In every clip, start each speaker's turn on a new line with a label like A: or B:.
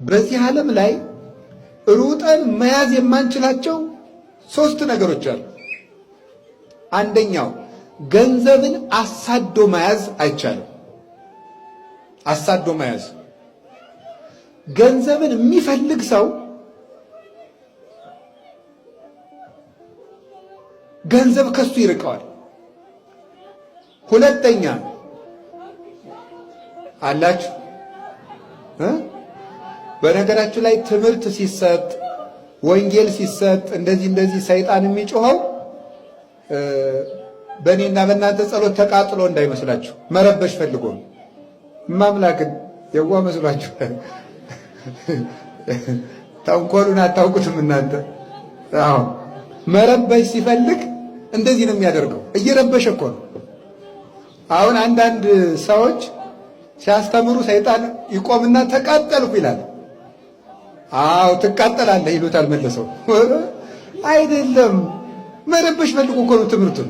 A: በዚህ ዓለም ላይ ሩጠን መያዝ የማንችላቸው 3 ነገሮች አሉ። አንደኛው ገንዘብን አሳዶ መያዝ አይቻልም። አሳዶ መያዝ ገንዘብን የሚፈልግ ሰው ገንዘብ ከሱ ይርቀዋል። ሁለተኛ አላችሁ በነገራችሁ ላይ ትምህርት ሲሰጥ ወንጌል ሲሰጥ እንደዚህ ሰይጣን የሚጮኸው በእኔና በእናንተ ጸሎት ተቃጥሎ እንዳይመስላችሁ መረበሽ ፈልጎ ማምላክን የዋ መስሏችሁ ተንኮሉን አታውቁትም እናንተ። አዎ መረበሽ ሲፈልግ እንደዚህ ነው የሚያደርገው። እየረበሸ እኮ ነው። አሁን አንዳንድ ሰዎች ሲያስተምሩ ሰይጣን ይቆምና ተቃጠልኩ ይላል። አዎ ትቃጠላለህ ይሉታል መልሰው። አይደለም መረበሽ ፈልጎ እኮ ነው ትምህርቱን።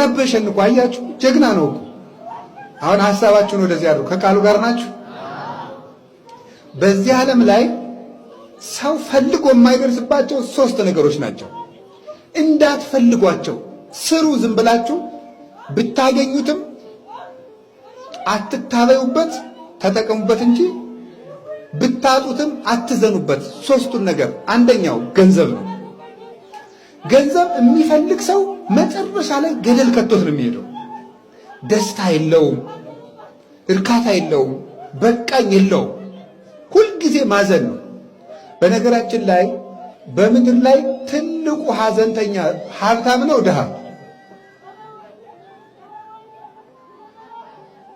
A: ረበሸን እኮ አያችሁ፣ ጀግና ነው እኮ። አሁን ሐሳባችሁን ወደዚህ አድርጉ። ከቃሉ ጋር ናችሁ? በዚህ ዓለም ላይ ሰው ፈልጎ የማይደርስባቸው 3 ነገሮች ናቸው። እንዳትፈልጓቸው ስሩ። ዝም ብላችሁ ብታገኙትም አትታበዩበት፣ ተጠቀሙበት እንጂ ብታጡትም አትዘኑበት። 3ቱን ነገር አንደኛው ገንዘብ ነው። ገንዘብ የሚፈልግ ሰው መጨረሻ ላይ ገደል ከቶት ነው የሚሄደው። ደስታ የለውም፣ እርካታ የለውም፣ በቃኝ የለውም። ሁልጊዜ ማዘን ነው። በነገራችን ላይ በምድር ላይ ትልቁ ሐዘንተኛ ሀብታም ነው ድሃ?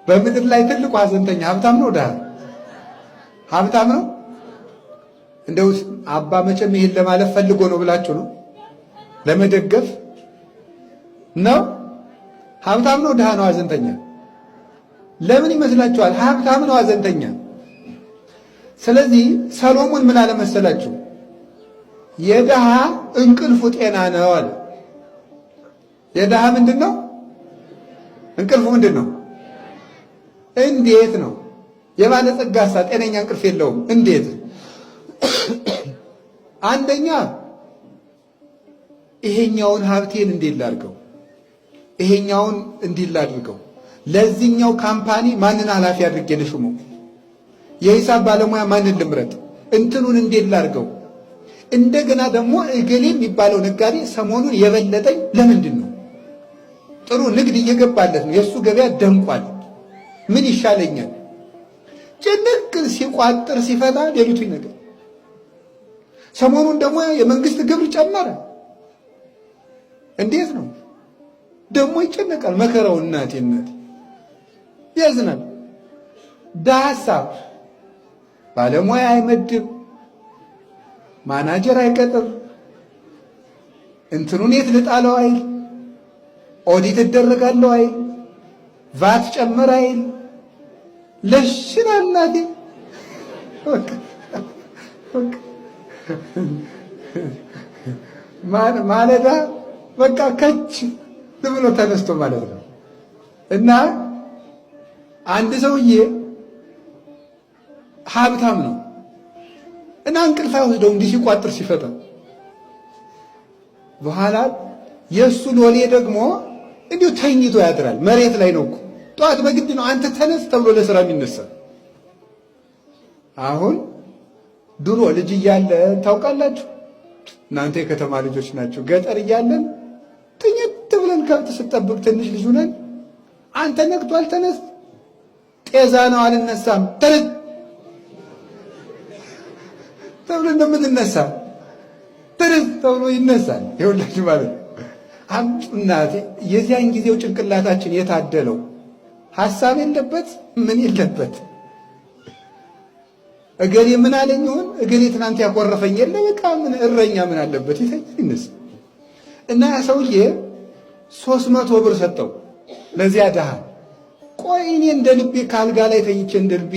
A: በምድር ላይ ትልቁ ሐዘንተኛ ሀብታም ነው ድሃ? ሀብታም ነው። እንደው አባ መቼም ይሄን ለማለት ፈልጎ ነው ብላችሁ ነው ለመደገፍ ነው? ሀብታም ነው ድሃ ነው ሐዘንተኛ? ለምን ይመስላችኋል? ሀብታም ነው ሐዘንተኛ። ስለዚህ ሰሎሞን ምን አለ መሰላችሁ? የድሃ እንቅልፉ ጤና ነው አለ። የድሃ ምንድን ነው እንቅልፉ? ምንድን ነው? እንዴት ነው? የባለጸጋሳ ጤነኛ እንቅልፍ የለውም። እንዴት? አንደኛ ይሄኛውን ሀብቴን እንዴት ላድርገው፣ ይሄኛውን እንዴት ላድርገው፣ ለዚህኛው ካምፓኒ ማንን ኃላፊ አድርጌ ልሹመው፣ የሂሳብ ባለሙያ ማንን ልምረጥ፣ እንትኑን እንዴት ላድርገው። እንደገና ደግሞ እገሌ የሚባለው ነጋዴ ሰሞኑን የበለጠኝ ለምንድን ነው? ጥሩ ንግድ እየገባለት ነው፣ የእሱ ገበያ ደምቋል፣ ምን ይሻለኛል? ጭንቅ ሲቋጥር ሲፈታ ሌሊቱ ይነጋል። ሰሞኑን ደግሞ የመንግስት ግብር ጨመረ፣ እንዴት ነው ደግሞ? ይጨነቃል። መከራው እናቴ ያዝናል። ዳሳብ ባለሙያ አይመድብ፣ ማናጀር አይቀጥር፣ እንትኑን የት ልጣለው አይል፣ ኦዲት እደረጋለሁ አይል፣ ቫት ጨመረ አይል። ለሽና እናቴ ማለዳ በቃ ከች ብሎ ተነስቶ ማለት ነው። እና አንድ ሰውዬ ሀብታም ነው እና እንቅልፍ አይወስደው እንዲህ ሲቋጥር ሲፈታ። በኋላ የእሱ ሎሌ ደግሞ እንዲሁ ተኝቶ ያድራል። መሬት ላይ ነው እኮ ጠዋት በግድ ነው አንተ ተነስ ተብሎ ለስራ የሚነሳ። አሁን ድሮ ልጅ እያለ ታውቃላችሁ፣ እናንተ የከተማ ልጆች ናቸው። ገጠር እያለን ትኝት ብለን ከብት ስጠብቅ ትንሽ ልጅ ሆነን አንተ ነግቷል ተነስ፣ ጤዛ ነው አልነሳም ተነስ ተብሎ እንደምንነሳ ተነስ ተብሎ ይነሳል። ይኸውላችሁ ማለት ነው። እናቴ የዚያን ጊዜው ጭንቅላታችን የታደለው ሐሳብ የለበት ምን የለበት። እገሌ ምን አለኝ ይሁን እገሌ ትናንት ያኮረፈኝ የለ በቃ ምን እረኛ ምን አለበት ይተኝስ። እና ያ ሰውዬ 300 ብር ሰጠው ለዚያ ድሃ። ቆይ እኔ እንደ ልቤ ካልጋ ላይ ተኝቼ እንደ ልቤ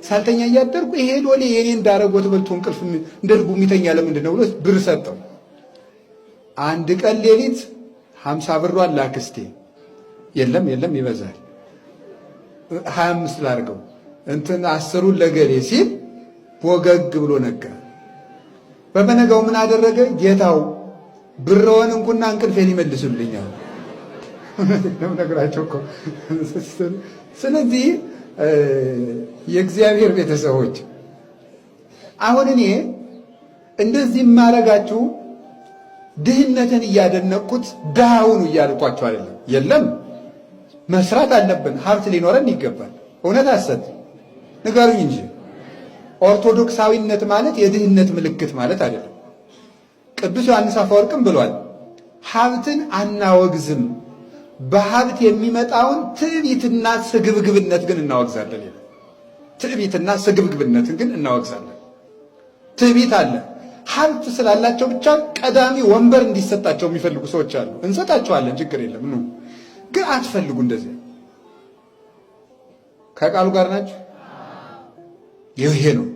A: ሳልተኛ እያደርኩ ይሄ ሎሌ የኔ እንዳረጎት በልቶ እንቅልፍ እንደ ልቡ የሚተኛ ለምንድን ነው ብሎ ብር ሰጠው። አንድ ቀን ሌሊት 50 ብሯን ላክስቴ የለም ይበዛል 25 ላርገው እንትን 10ሩን ለገሌ ሲል ወገግ ብሎ ነጋ። በመነጋው ምን አደረገ? ጌታው ብረውን እንኩና እንቅልፌን ይመልሱልኛል ነው ነገራቸው እኮ። ስለዚህ የእግዚአብሔር ቤተሰቦች አሁን እኔ እንደዚህ ማረጋችሁ ድህነትን እያደነቅኩት ድሃውን እያልኳችሁ አይደለም። የለም መስራት አለብን፣ ሀብት ሊኖረን ይገባል። እውነት ሐሰት ንገሩኝ እንጂ ኦርቶዶክሳዊነት ማለት የድህነት ምልክት ማለት አይደለም። ቅዱስ ዮሐንስ አፈወርቅም ብሏል፣ ሀብትን አናወግዝም፣ በሀብት የሚመጣውን ትዕቢትና ስግብግብነት ግን እናወግዛለን ይላል። ትዕቢትና ስግብግብነትን ግን እናወግዛለን። ትዕቢት አለ። ሀብት ስላላቸው ብቻ ቀዳሚ ወንበር እንዲሰጣቸው የሚፈልጉ ሰዎች አሉ። እንሰጣቸዋለን፣ ችግር የለም ኑ፣ ግን አትፈልጉ። እንደዚህ ከቃሉ ጋር ናቸው። ይሄ ነው